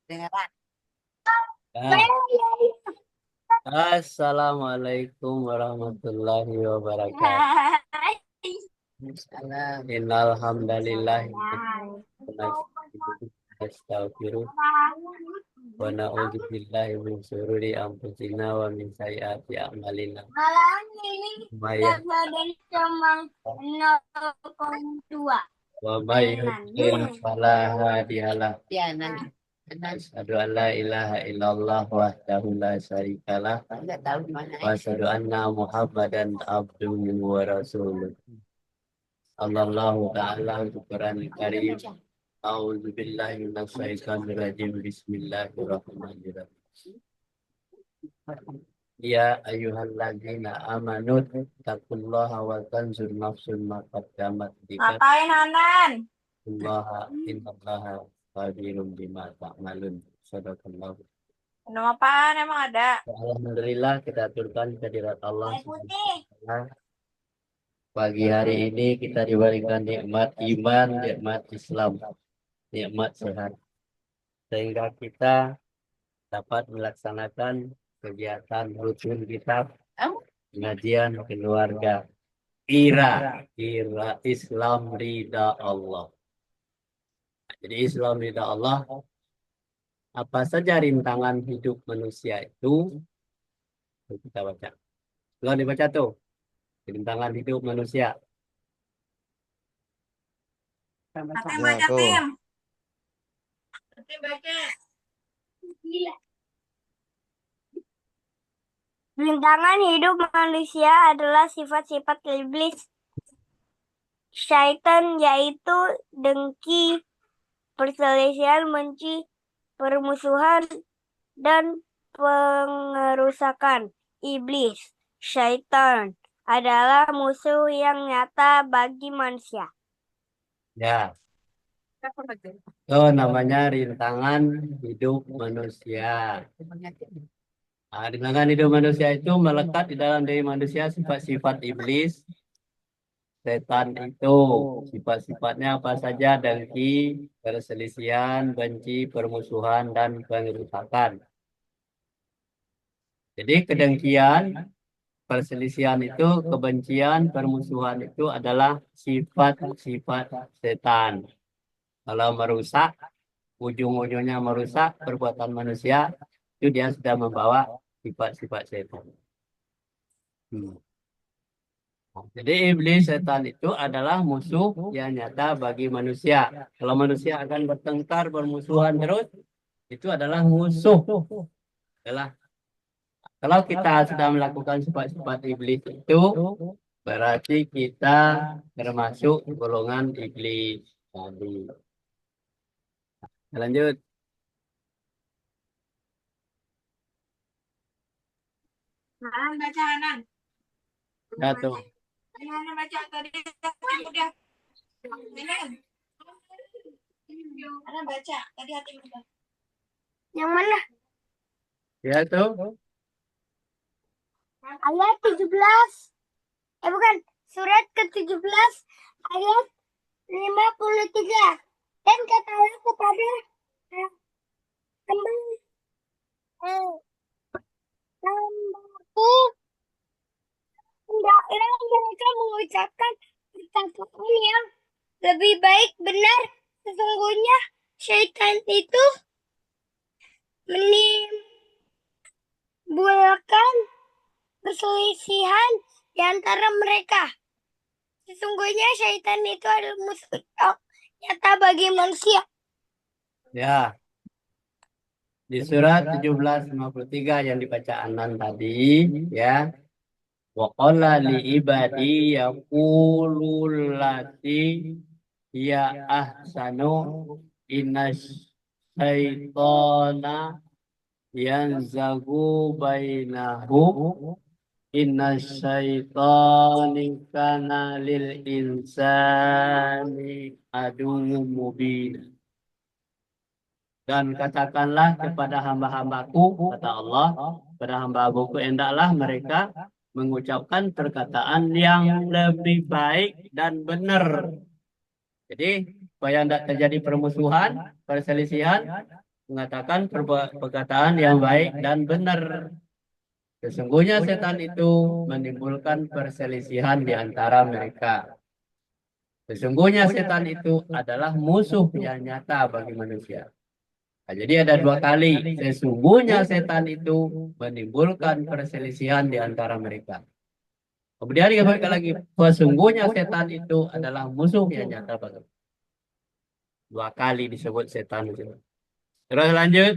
Dengar. Ah, Assalamualaikum warahmatullahi wabarakatuh. Salam. Innal hamdalillah nastaghfiruh wa na'udzu billahi min syururi anfusina wa min sayyiati a'malina. May wa may yudlil fala hadiyalah. Ya, nanti. Asyhadu an la ilaha illallah wahdahu la syarikalah Enggak tahu di mana. wa asyhadu anna Muhammadan abduhu wa rasuluh. Sallallahu ta'ala al-Quran al-Karim. A'udzu billahi minasyaitonir rajim. Bismillahirrahmanirrahim. Ya ayyuhalladzina amanu taqullaha wa tanzur nafsun ma qaddamat lighad. Ngapain Hanan? Allaha innallaha khabirum bima ta'malun. Sadaqallahu. Minum apaan emang ada? Alhamdulillah kita aturkan kehadirat Allah Air Subhanahu putih. wa Ta'ala. Pagi hari ini kita diberikan nikmat iman, nikmat Islam, nikmat sehat, sehingga kita dapat melaksanakan kegiatan rutin kita pengajian keluarga. Kira Islam ridha Allah. Jadi Islam ridha Allah, apa saja rintangan hidup manusia itu kita baca. Kalau dibaca tuh rintangan hidup manusia. Tim Ya, baca tuh. tim. Tim baca. Gila. Rintangan hidup manusia adalah sifat-sifat iblis syaitan, yaitu dengki, perselisihan, benci, permusuhan, dan pengerusakan. Iblis syaitan adalah musuh yang nyata bagi manusia. Ya, itu namanya rintangan hidup manusia. Rintangan hidup manusia itu melekat di dalam diri manusia sifat-sifat iblis. Setan itu sifat-sifatnya apa saja? Dengki, perselisihan, benci, permusuhan, dan pengerusakan. Jadi kedengkian, perselisihan itu, kebencian, permusuhan itu adalah sifat-sifat setan. Kalau merusak, ujung-ujungnya merusak perbuatan manusia, itu dia sudah membawa sifat-sifat setan. Hmm. Jadi iblis setan itu adalah musuh yang nyata bagi manusia. Kalau manusia akan bertengkar, bermusuhan terus, itu adalah musuh. Adalah kalau kita sudah melakukan sifat-sifat iblis itu, berarti kita termasuk golongan iblis tadi. Lanjut. Hanan baca Hanan. Ya tuh. Hanan baca tadi udah. Hanan baca tadi hati muda. Yang mana? Ya tuh. Ayat 17. Bukan. Surat ke-17 ayat 53. Dan katalah kepada hambaku, hendaklah mereka mengucapkan perkataan yang lebih baik benar. Sesungguhnya syaitan itu menimbulkan perselisihan di antara mereka. Sesungguhnya syaitan itu adalah musuh yang nyata bagi manusia. Ya. Di surat 1753 yang dibaca Anan tadi, ya. Wa qala li ibadi yaqulul lati ya ahsanu innas syaitana yanzagu bainahu innas syaitani kana lil insani aduwwum mubin. Dan katakanlah kepada hamba-hambaku, kata Allah, kepada hamba-hambaku, hendaklah mereka mengucapkan perkataan yang lebih baik dan benar. Jadi, supaya tidak terjadi permusuhan, perselisihan, mengatakan perkataan yang baik dan benar. Sesungguhnya setan itu menimbulkan perselisihan di antara mereka. Sesungguhnya setan itu adalah musuh yang nyata bagi manusia. Nah, jadi ada dua kali. Sesungguhnya setan itu menimbulkan perselisihan di antara mereka. Kemudian dikatakan lagi, sesungguhnya setan itu adalah musuh yang nyata bagi. Dua kali disebut setan itu. Terus lanjut,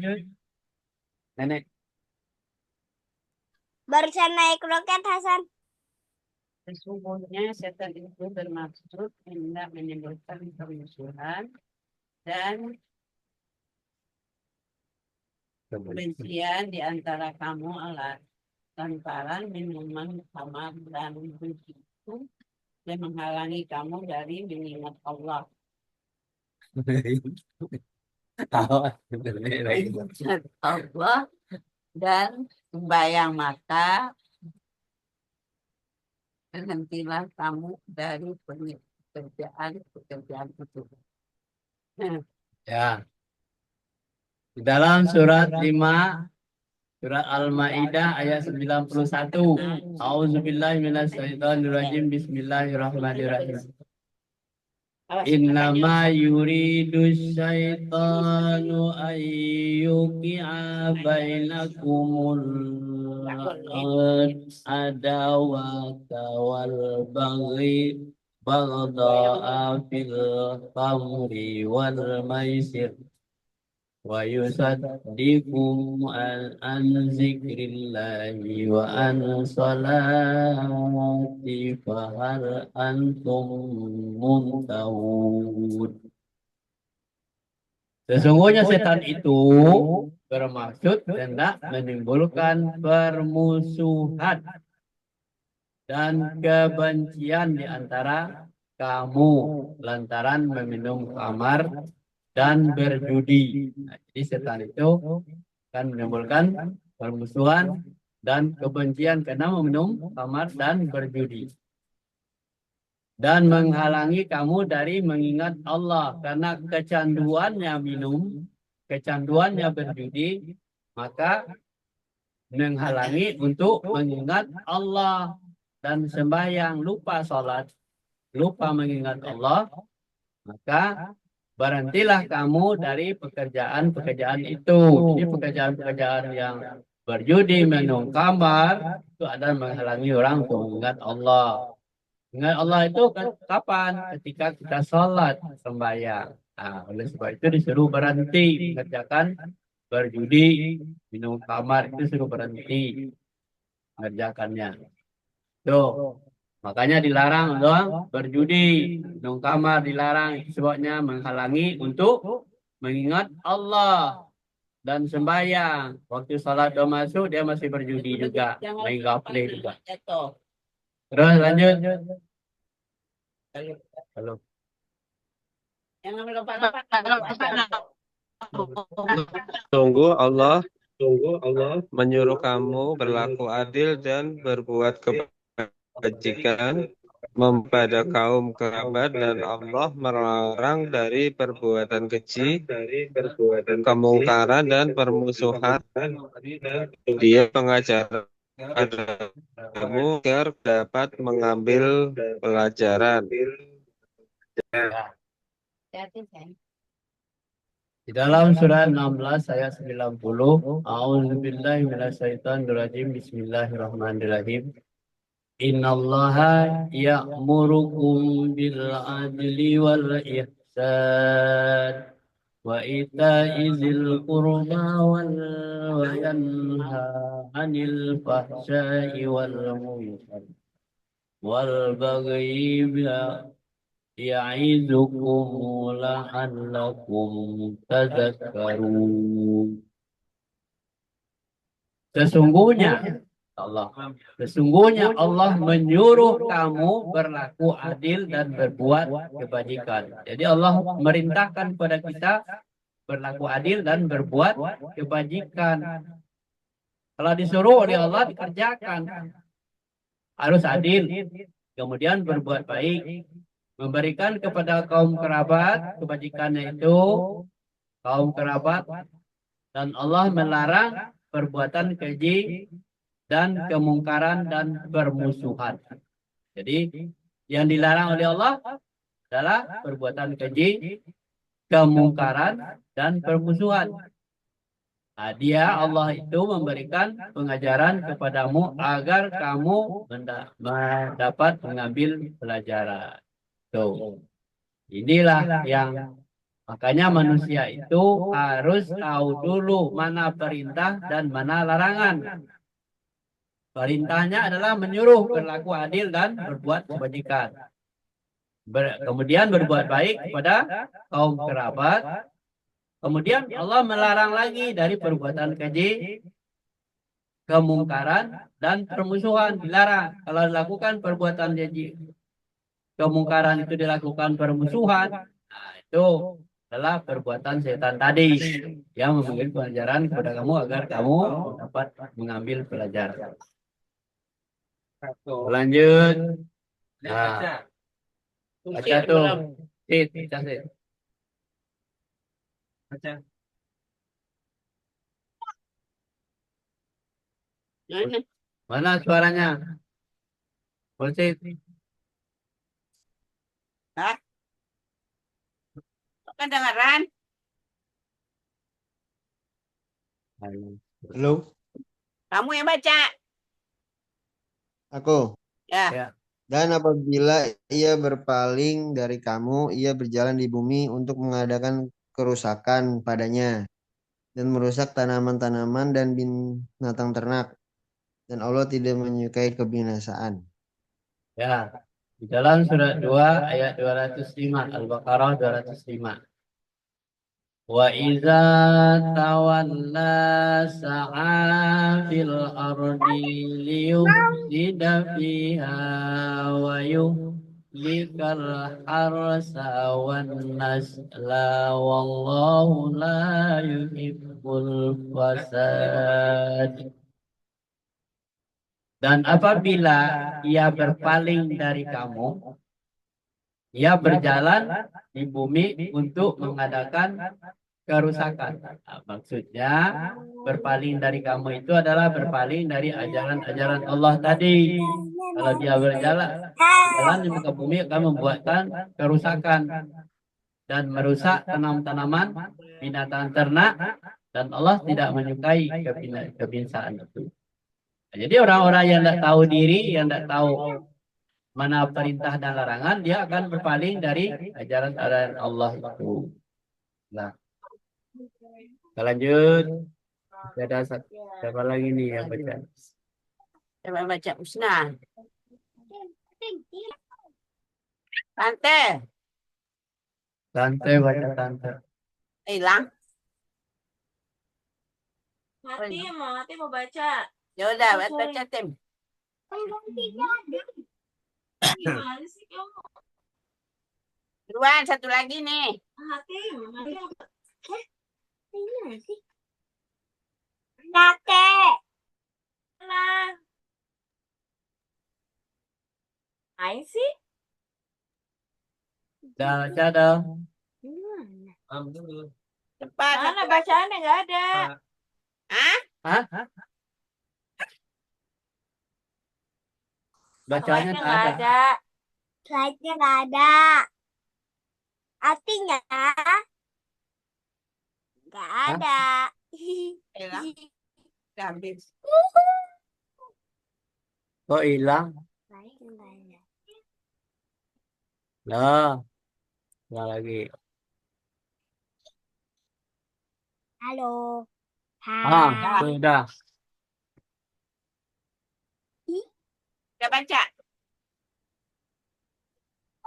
nenek. Barusan naik roket, Hasan. Sesungguhnya setan itu bermaksud hendak menimbulkan permusuhan dan kebencian di antara kamu lantaran minuman khamar dan begitu dan menghalangi kamu dari mengingat Allah. Mengingat Allah dan sembahyang, maka berhentilah kamu dari pekerjaan itu. Ya, di dalam surat 5 surat Al-Maidah ayat 91. Auzubillahi minasyaitonirrajim. Bismillahirrahmanirrahim. Innama yuridu syaitanu ayyuki'a bainakumul adawata wal baghdha'a fil khamri wal maisir wa yusaddikum an zikrillahi wa an salati fahal antum muntahun. Sesungguhnya setan itu bermaksud hendak menimbulkan permusuhan dan kebencian di antara kamu lantaran meminum khamar dan berjudi. Nah, jadi setan itu kan menimbulkan permusuhan dan kebencian karena meminum khamar dan berjudi. Dan menghalangi kamu dari mengingat Allah karena kecanduannya minum, kecanduannya berjudi, maka menghalangi untuk mengingat Allah dan sembahyang, lupa sholat, lupa mengingat Allah, maka berhentilah kamu dari pekerjaan-pekerjaan itu. Jadi pekerjaan-pekerjaan yang berjudi, minum khamar, itu adalah menghalangi orang untuk mengingat Allah. Ingat Allah itu kapan? Ketika kita sholat, sembahyang. Nah, oleh sebab itu disuruh berhenti mengerjakan berjudi, minum khamar, itu suruh berhenti mengerjakannya. Tuh. Makanya dilarang doang berjudi, minum khamar dilarang, sebabnya menghalangi untuk mengingat Allah dan sembahyang. Waktu salat doa masuk dia masih berjudi juga, main gaple juga. Terus lanjut. Halo. Sungguh Allah menyuruh kamu berlaku adil dan berbuat kebajikan kepada kaum kerabat, dan Allah melarang dari perbuatan keji, kemungkaran dan permusuhan. Dia pengajar padamu agar dapat mengambil pelajaran. Di dalam surat 16 ayat 90, A'udzubillahi minasyaitonirrajim. Bismillahirrahmanirrahim. Innallaha ya'murukum bil adli wal ihsan wa ita'i dzil qurba wa yanha 'anil fahsya'i wal munkar wal baghi ya'idukum la'allakum tadhakkarun. Sesungguhnya Allah menyuruh kamu berlaku adil dan berbuat kebajikan. Jadi Allah merintahkan kepada kita berlaku adil dan berbuat kebajikan. Kalau disuruh oleh Allah dikerjakan, harus adil, kemudian berbuat baik, memberikan kepada kaum kerabat kebajikannya itu, kaum kerabat Dan Allah melarang perbuatan keji dan kemungkaran dan permusuhan. Jadi yang dilarang oleh Allah adalah perbuatan keji, kemungkaran, dan permusuhan. Nah, Allah itu memberikan pengajaran kepadamu agar kamu dapat mengambil pelajaran. Tuh. Inilah yang makanya manusia itu harus tahu dulu mana perintah dan mana larangan. Perintahnya adalah menyuruh berlaku adil dan berbuat kebajikan. Kemudian berbuat baik kepada kaum kerabat. Kemudian Allah melarang lagi dari perbuatan keji, kemungkaran, dan permusuhan. Dilarang. Kalau dilakukan perbuatan keji, kemungkaran itu dilakukan permusuhan, nah itu adalah perbuatan setan tadi yang memberi pelajaran kepada kamu agar kamu dapat mengambil pelajaran. Lanjut. Nah, baca tuh. Baca. Baca. Mana suaranya? Polisi. Hah? Kedengaran? Halo, Kamu yang baca. aku. Ya. Ya. Dan apabila ia berpaling dari kamu, ia berjalan di bumi untuk mengadakan kerusakan padanya dan merusak tanaman-tanaman dan binatang ternak. Dan Allah tidak menyukai kebinasaan. Ya. Di dalam surat 2 ayat 205 Al-Baqarah 205. Wa idza tawalla sa'a fil ardi liyufsida fiha wa yuhlikal harsa wan nasla wallahu la yuhibbul fasad. Dan apabila ia berpaling dari kamu, ia berjalan di bumi untuk mengadakan kerusakan. Nah, maksudnya berpaling dari kamu itu adalah berpaling dari ajaran-ajaran Allah tadi. Kalau dia berjalan di muka bumi akan membuatkan kerusakan dan merusak tanam-tanaman, binatang ternak, dan Allah tidak menyukai kebinasaan itu. Jadi orang-orang yang tidak tahu diri, yang tidak tahu mana perintah dan larangan, dia akan berpaling dari ajaran-ajaran Allah itu. Nah, kita lanjut. Ada siapa lagi nih yang baca? Coba baca Usna. Tante. Tante baca tante. Hilang. Hati mau baca. Ya udah, baca Tim. Gimana sih kamu? Duluan, satu lagi nih. Hati. Nate. Nah. Main sih? Dah baca dong. Cepat. Mana bacaannya nggak ada. Hah? Hah? Bacanya Slide-nya tak nggak ada. ada. Slide-nya nggak ada. Artinya nggak ada. Hilang. Udah habis. Kok hilang? Slide-nya nggak ada. Lah, lagi. Halo. Ah, Hai. sudah. Udah baca.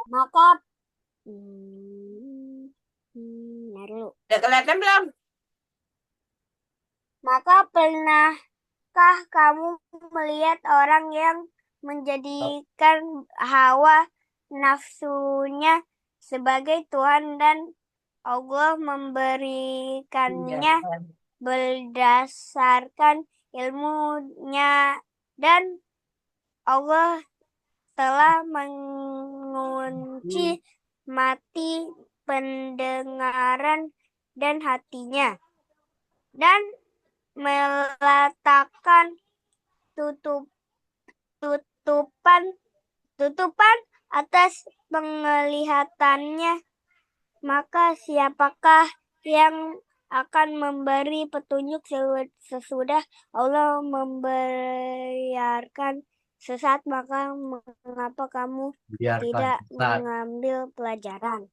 Maka dulu. Udah kelihatan belum? Maka pernahkah kamu melihat orang yang menjadikan hawa nafsunya sebagai Tuhan dan Allah memberikannya berdasarkan ilmunya, dan Allah telah mengunci mati pendengaran dan hatinya. dan meletakkan tutupan atas penglihatannya, maka siapakah yang akan memberi petunjuk sesudah Allah membiarkan sesat? Maka mengapa kamu Biarkan tidak sesat. mengambil pelajaran?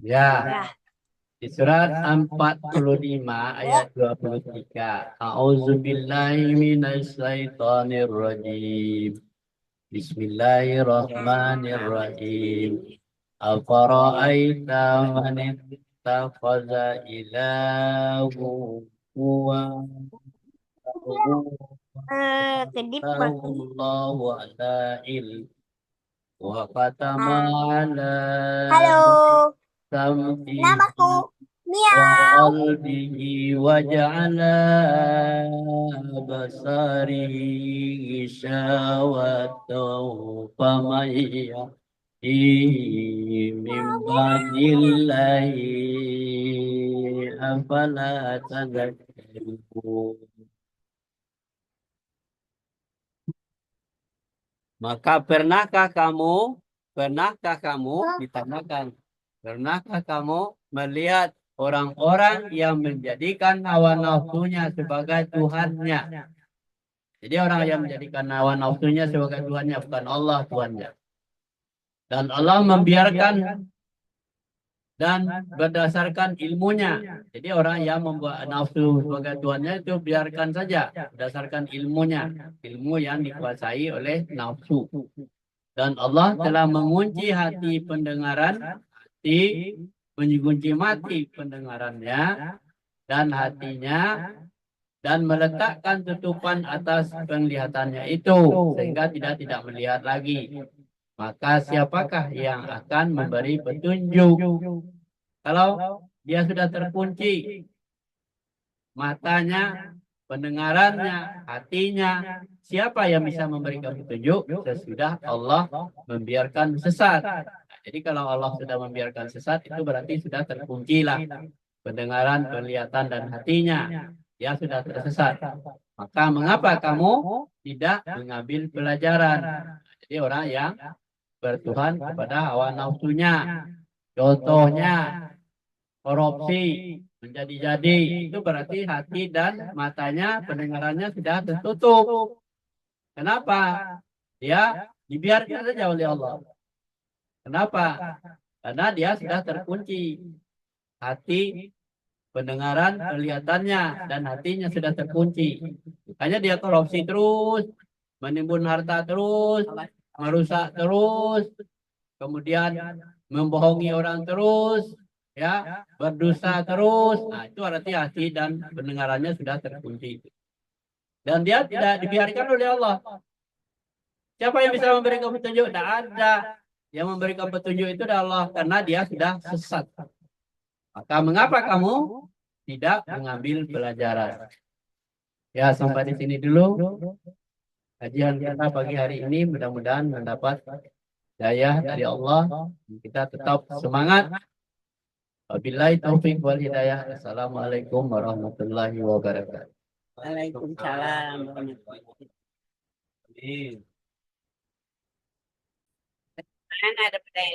Ya. Di surat 45 ayat 23. A'udzubillahi minasyaitonirrajim. Bismillahirrahmanirrahim. Afara'aita man ittakhadha ilahu huwa Kedip Bang. Allahu ala ilm wa qatama ala Halo, sam'ihi namaku Mia. وقلبه وجعل بصره غشاوة فمن يهديه من بعد الله أفلا تذكرون. Maka pernahkah kamu ditanyakan, pernahkah kamu melihat orang-orang yang menjadikan hawa nafsunya sebagai Tuhannya? Jadi orang yang menjadikan hawa nafsunya sebagai Tuhannya, bukan Allah Tuhannya. Dan Allah membiarkan dan berdasarkan ilmunya. Jadi orang yang membuat nafsu sebagai Tuhannya itu biarkan saja berdasarkan ilmunya. Ilmu yang dikuasai oleh nafsu. Dan Allah telah mengunci hati pendengaran, mengunci mati pendengarannya dan hatinya, dan meletakkan tutupan atas penglihatannya itu sehingga tidak melihat lagi. Maka siapakah yang akan memberi petunjuk? Kalau dia sudah terkunci matanya, pendengarannya, hatinya, siapa yang bisa memberikan petunjuk sesudah Allah membiarkan sesat? Jadi kalau Allah sudah membiarkan sesat, itu berarti sudah terkuncilah pendengaran, penglihatan, dan hatinya. Dia sudah tersesat. Maka mengapa kamu tidak mengambil pelajaran? Jadi orang yang bertuhan kepada hawa nafsunya. Contohnya korupsi, menjadi-jadi, itu berarti hati dan matanya, pendengarannya sudah tertutup. Kenapa? Dia dibiarkan saja oleh Allah. Kenapa? Karena dia sudah terkunci. Hati, pendengaran, kelihatannya, dan hatinya sudah terkunci. Makanya dia korupsi terus, menimbun harta terus, merusak terus, kemudian membohongi orang terus, ya, berdosa terus. Nah, itu arti hati dan pendengarannya sudah terkunci. Dan dia tidak dibiarkan oleh Allah. Siapa yang bisa memberikan petunjuk? Tidak ada. Yang memberikan petunjuk itu adalah Allah, karena dia sudah sesat. Maka mengapa kamu tidak mengambil pelajaran? Ya, sampai di sini dulu kajian kita pagi hari ini. Mudah-mudahan mendapat daya dari Allah. Kita tetap semangat. Wabillahi taufiq wal hidayah. Assalamualaikum warahmatullahi wabarakatuh. Waalaikumsalam. Mana ada pedang